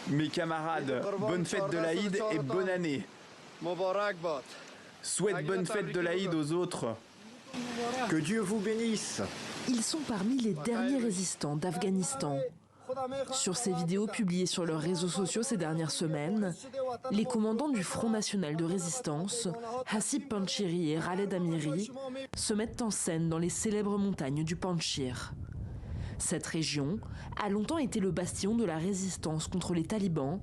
Mes camarades, bonne fête de l'Aïd et bonne année. Souhaite bonne fête de l'Aïd aux autres. Que Dieu vous bénisse. Ils sont parmi les derniers résistants d'Afghanistan. Sur ces vidéos publiées sur leurs réseaux sociaux ces dernières semaines, les commandants du Front National de Résistance, Hassib Panjshiri et Khaled Amiri, se mettent en scène dans les célèbres montagnes du Panjshir. Cette région a longtemps été le bastion de la résistance contre les talibans,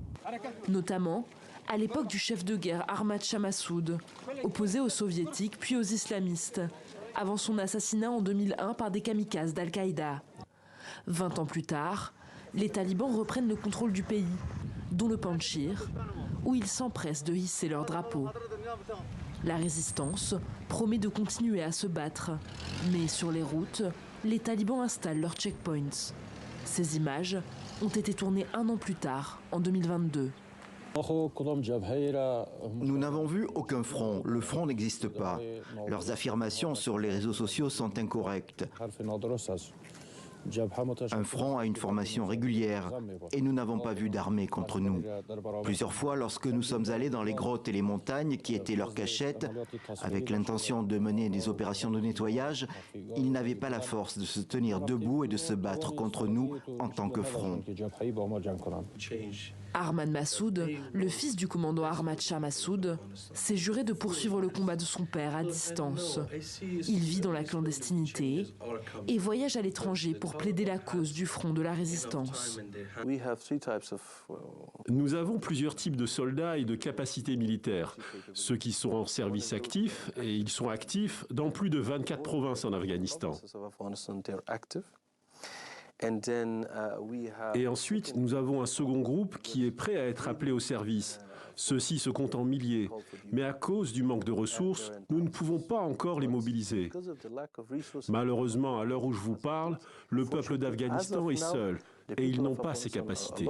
notamment à l'époque du chef de guerre Ahmad Shah Massoud, opposé aux soviétiques puis aux islamistes, avant son assassinat en 2001 par des kamikazes d'Al-Qaïda. 20 ans plus tard, les talibans reprennent le contrôle du pays, dont le Panjshir, où ils s'empressent de hisser leur drapeau. La résistance promet de continuer à se battre, mais sur les routes, les talibans installent leurs checkpoints. Ces images ont été tournées 1 an plus tard, en 2022. Nous n'avons vu aucun front. Le front n'existe pas. Leurs affirmations sur les réseaux sociaux sont incorrectes. Un front a une formation régulière et nous n'avons pas vu d'armée contre nous. Plusieurs fois, lorsque nous sommes allés dans les grottes et les montagnes qui étaient leurs cachettes, avec l'intention de mener des opérations de nettoyage, ils n'avaient pas la force de se tenir debout et de se battre contre nous en tant que front. Ahmad Massoud, le fils du commandant Ahmad Shah Massoud, s'est juré de poursuivre le combat de son père à distance. Il vit dans la clandestinité et voyage à l'étranger pour plaider la cause du front de la résistance. Nous avons plusieurs types de soldats et de capacités militaires. Ceux qui sont en service actif, et ils sont actifs dans plus de 24 provinces en Afghanistan. Et ensuite, nous avons un second groupe qui est prêt à être appelé au service. Ceux-ci se comptent en milliers, mais à cause du manque de ressources, nous ne pouvons pas encore les mobiliser. Malheureusement, à l'heure où je vous parle, le peuple d'Afghanistan est seul et ils n'ont pas ces capacités.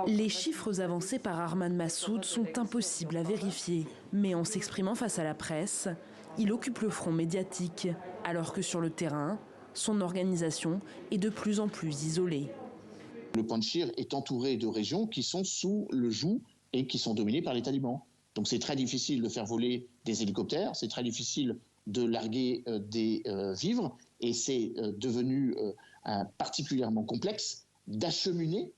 Les chiffres avancés par Ahmad Massoud sont impossibles à vérifier, mais en s'exprimant face à la presse, il occupe le front médiatique, alors que sur le terrain, son organisation est de plus en plus isolée. Le Panjshir est entouré de régions qui sont sous le joug et qui sont dominées par les talibans. Donc c'est très difficile de faire voler des hélicoptères, c'est très difficile de larguer des vivres et c'est devenu particulièrement complexe d'acheminer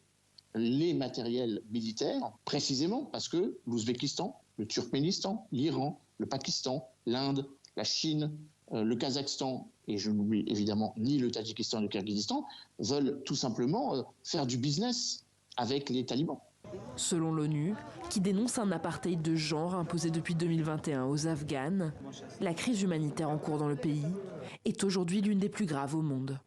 les matériels militaires, précisément parce que l'Ouzbékistan, le Turkménistan, l'Iran, le Pakistan, l'Inde, la Chine, le Kazakhstan, et je n'oublie évidemment ni le Tadjikistan ni le Kirghizistan, veulent tout simplement faire du business avec les talibans. Selon l'ONU, qui dénonce un apartheid de genre imposé depuis 2021 aux Afghanes, la crise humanitaire en cours dans le pays est aujourd'hui l'une des plus graves au monde.